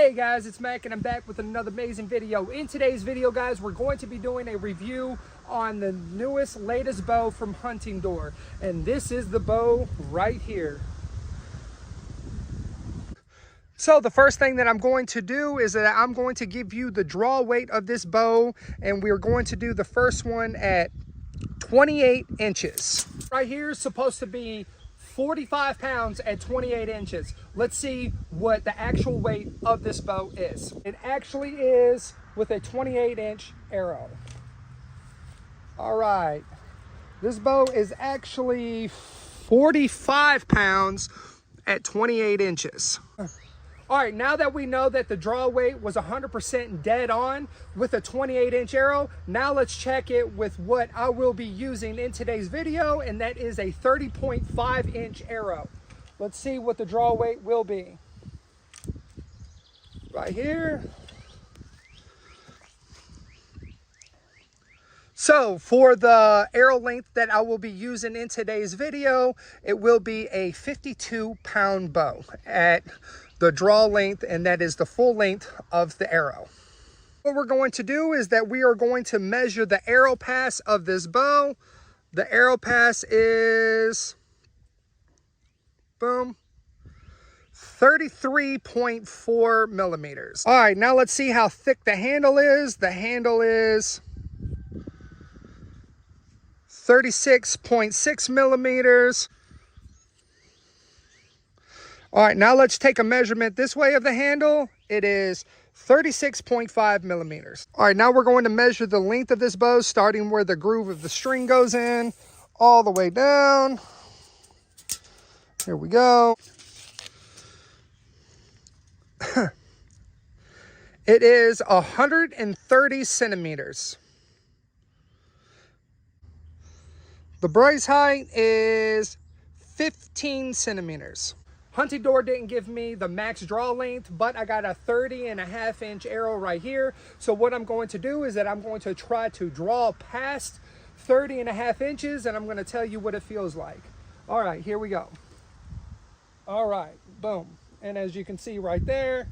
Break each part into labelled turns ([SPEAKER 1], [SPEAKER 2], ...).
[SPEAKER 1] Hey guys, it's Mac and I'm back with another amazing video. In today's video, guys, we're going to be doing a review on the latest bow from HuntingDoor. And this is the bow right here. So the first thing that I'm going to do is that I'm going to give you the draw weight of this bow, and we're going to do the first one at 28 inches. Right here is supposed to be 45 pounds at 28 inches. Let's see what the actual weight of this bow is. It actually is with a 28-inch arrow. All right, this bow is actually 45 pounds at 28 inches. All right, now that we know that the draw weight was 100% dead on with a 28-inch arrow, now let's check it with what I will be using in today's video, and that is a 30.5-inch arrow. Let's see what the draw weight will be. Right here. So for the arrow length that I will be using in today's video, it will be a 52-pound bow at the draw length, and that is the full length of the arrow. What we're going to do is that we are going to measure the arrow pass of this bow. The arrow pass is, boom, 33.4 millimeters. All right, now let's see how thick the handle is. The handle is 36.6 millimeters. All right, now let's take a measurement this way of the handle. It is 36.5 millimeters. All right, now we're going to measure the length of this bow, starting where the groove of the string goes in, all the way down. Here we go. It is 130 centimeters. The brace height is 15 centimeters. HuntingDoor didn't give me the max draw length, but I got a 30.5-inch arrow right here. So what I'm going to do is that I'm going to try to draw past 30.5 inches, and I'm going to tell you what it feels like. All right, here we go. All right, boom. And as you can see right there,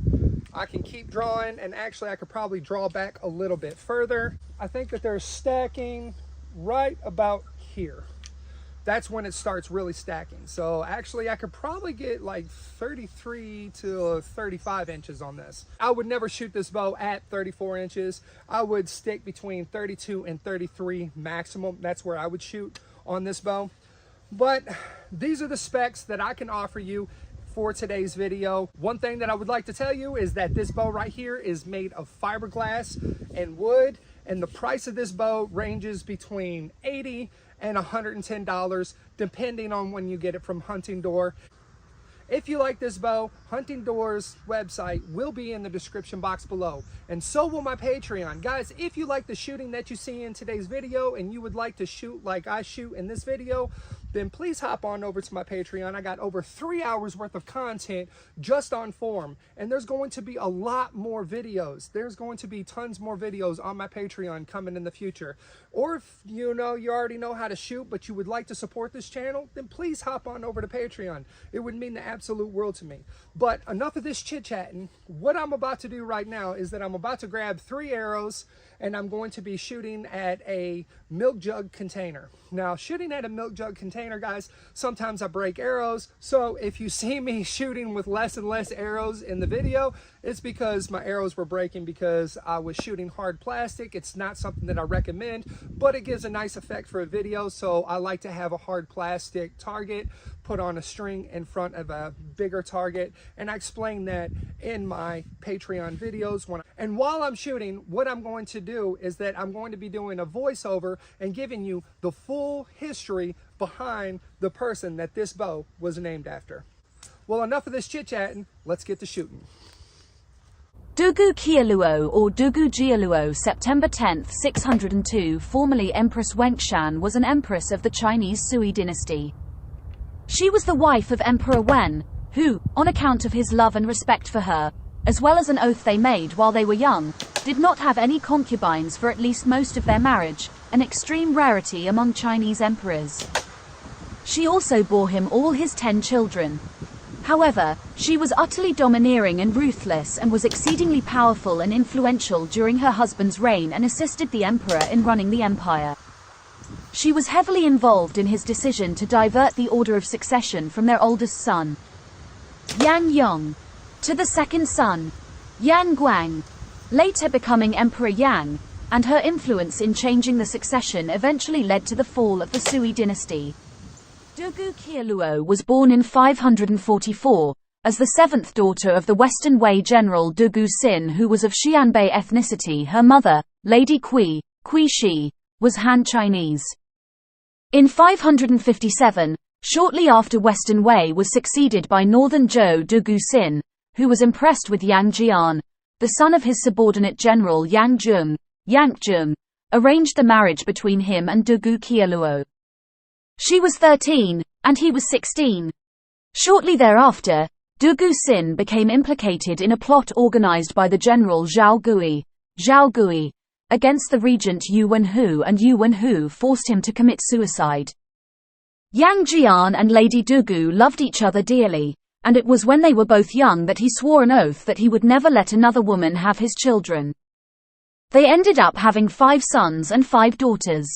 [SPEAKER 1] I can keep drawing, and actually I could probably draw back a little bit further. I think that they're stacking right about here. That's when it starts really stacking. So actually I could probably get like 33 to 35 inches on this. I would never shoot this bow at 34 inches. I would stick between 32 and 33 maximum. That's where I would shoot on this bow. But these are the specs that I can offer you for today's video. One thing that I would like to tell you is that this bow right here is made of fiberglass and wood, and the price of this bow ranges between $80 and $110 depending on when you get it from HuntingDoor. If you like this bow, HuntingDoor's website will be in the description box below, and so will my Patreon. Guys, if you like the shooting that you see in today's video and you would like to shoot like I shoot in this video, then please hop on over to my Patreon. I got over 3 hours worth of content just on form, and there's going to be a lot more videos. There's going to be tons more videos on my Patreon coming in the future. Or if you already know how to shoot, but you would like to support this channel, then please hop on over to Patreon. It would mean the absolute world to me. But enough of this chit-chatting. What I'm about to do right now is that I'm about to grab 3 arrows, and I'm going to be shooting at a milk jug container. Now, shooting at a milk jug container, guys, sometimes I break arrows. So if you see me shooting with less and less arrows in the video, it's because my arrows were breaking because I was shooting hard plastic. It's not something that I recommend, but it gives a nice effect for a video. So I like to have a hard plastic target put on a string in front of a bigger target, and I explain that in my Patreon videos. And while I'm shooting, what I'm going to do is that I'm going to be doing a voiceover and giving you the full history behind the person that this bow was named after. Well, enough of this chit-chatting, let's get to shooting.
[SPEAKER 2] Dugu Qianluo or Dugu Jialuo, September 10th, 602, formerly Empress Wengshan, was an empress of the Chinese Sui dynasty. She was the wife of Emperor Wen, who, on account of his love and respect for her, as well as an oath they made while they were young, did not have any concubines for at least most of their marriage, an extreme rarity among Chinese emperors. She also bore him all his 10 children. However, she was utterly domineering and ruthless and was exceedingly powerful and influential during her husband's reign and assisted the emperor in running the empire. She was heavily involved in his decision to divert the order of succession from their oldest son, Yang Yong, to the second son, Yang Guang, later becoming Emperor Yang, and her influence in changing the succession eventually led to the fall of the Sui dynasty. Dugu Qianluo was born in 544, as the seventh daughter of the Western Wei general Dugu Xin, who was of Xianbei ethnicity. Her mother, Lady Kui Shi, was Han Chinese. In 557, shortly after Western Wei was succeeded by Northern Zhou Dugu Xin, who was impressed with Yang Jian, the son of his subordinate general Yang Zheng, arranged the marriage between him and Dugu Qianluo. She was 13, and he was 16. Shortly thereafter, Dugu Xin became implicated in a plot organized by the general Zhao Gui, against the regent Yu Wenhu, and Yu Wenhu forced him to commit suicide. Yang Jian and Lady Dugu loved each other dearly, and it was when they were both young that he swore an oath that he would never let another woman have his children. They ended up having 5 sons and 5 daughters.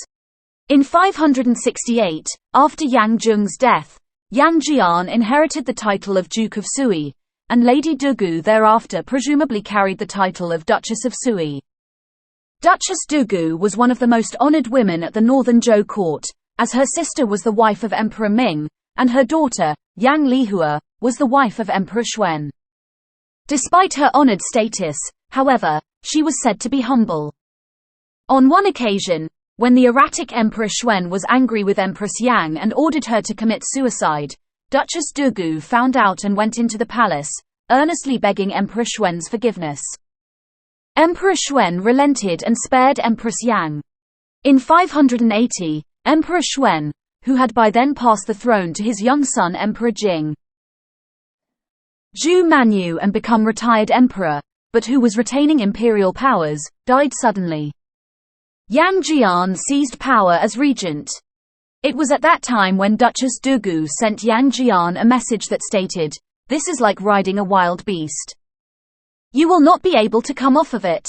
[SPEAKER 2] In 568, after Yang Zheng's death, Yang Jian inherited the title of Duke of Sui, and Lady Dugu thereafter presumably carried the title of Duchess of Sui. Duchess Dugu was one of the most honored women at the Northern Zhou court, as her sister was the wife of Emperor Ming, and her daughter, Yang Lihua, was the wife of Emperor Xuan. Despite her honored status, however, she was said to be humble. On one occasion, when the erratic Emperor Xuan was angry with Empress Yang and ordered her to commit suicide, Duchess Dugu found out and went into the palace, earnestly begging Emperor Xuan's forgiveness. Emperor Xuan relented and spared Empress Yang. In 580, Emperor Xuan, who had by then passed the throne to his young son Emperor Jing Zhu Manyu and become retired emperor, but who was retaining imperial powers, died suddenly. Yang Jian seized power as regent. It was at that time when Duchess Dugu sent Yang Jian a message that stated, "This is like riding a wild beast. You will not be able to come off of it.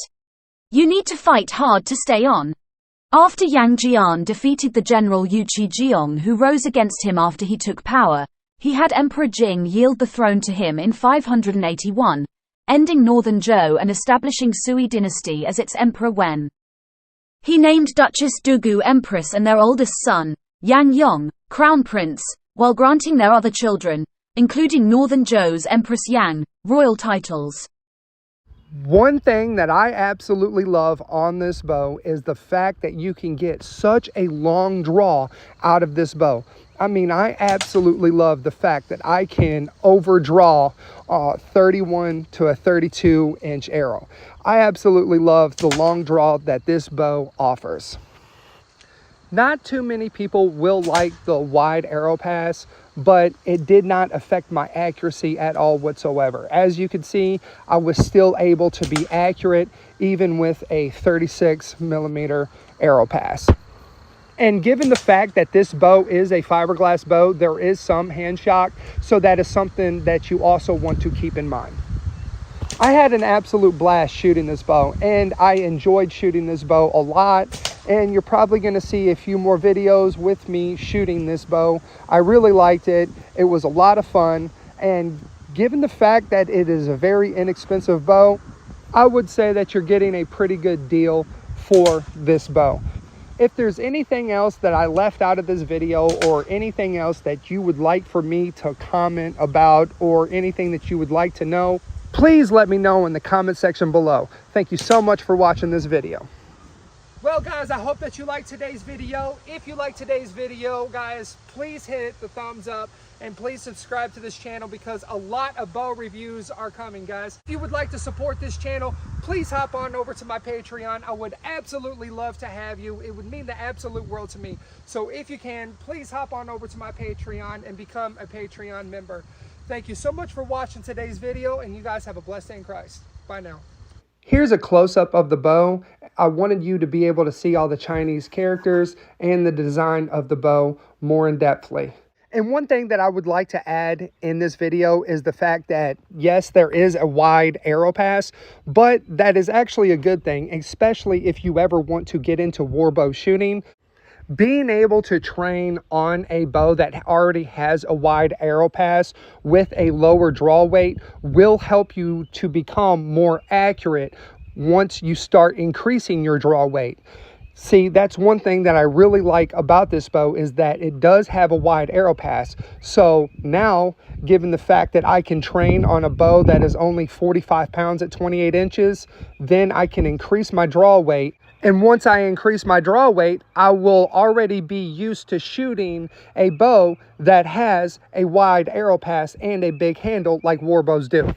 [SPEAKER 2] You need to fight hard to stay on." After Yang Jian defeated the general Yu Qijiong, who rose against him after he took power, he had Emperor Jing yield the throne to him in 581, ending Northern Zhou and establishing Sui dynasty as its Emperor Wen. He named Duchess Dugu Empress and their oldest son, Yang Yong, Crown Prince, while granting their other children, including Northern Zhou's Empress Yang, royal titles.
[SPEAKER 1] One thing that I absolutely love on this bow is the fact that you can get such a long draw out of this bow. I mean, I absolutely love the fact that I can overdraw 31 to a 32-inch arrow. I absolutely love the long draw that this bow offers. Not too many people will like the wide arrow pass, but it did not affect my accuracy at all whatsoever. As you can see, I was still able to be accurate even with a 36 millimeter arrow pass. And given the fact that this bow is a fiberglass bow, there is some hand shock, so that is something that you also want to keep in mind. I had an absolute blast shooting this bow, and I enjoyed shooting this bow a lot, and you're probably going to see a few more videos with me shooting this bow. I really liked it. It was a lot of fun, and given the fact that it is a very inexpensive bow, I would say that you're getting a pretty good deal for this bow. If there's anything else that I left out of this video, or anything else that you would like for me to comment about, or anything that you would like to know, please let me know in the comment section below. Thank you so much for watching this video. Well guys, I hope that you liked today's video. If you like today's video, guys, please hit the thumbs up and please subscribe to this channel, because a lot of bow reviews are coming, guys. If you would like to support this channel, please hop on over to my Patreon. I would absolutely love to have you. It would mean the absolute world to me. So if you can, please hop on over to my Patreon and become a Patreon member. Thank you so much for watching today's video, and you guys have a blessed day in Christ. Bye now. Here's a close-up of the bow. I wanted you to be able to see all the Chinese characters and the design of the bow more in-depthly. And one thing that I would like to add in this video is the fact that, yes, there is a wide arrow pass, but that is actually a good thing, especially if you ever want to get into warbow shooting. Being able to train on a bow that already has a wide arrow pass with a lower draw weight will help you to become more accurate once you start increasing your draw weight. See, that's one thing that I really like about this bow is that it does have a wide arrow pass. So now, given the fact that I can train on a bow that is only 45 pounds at 28 inches, then I can increase my draw weight. And once I increase my draw weight, I will already be used to shooting a bow that has a wide arrow pass and a big handle like warbows do.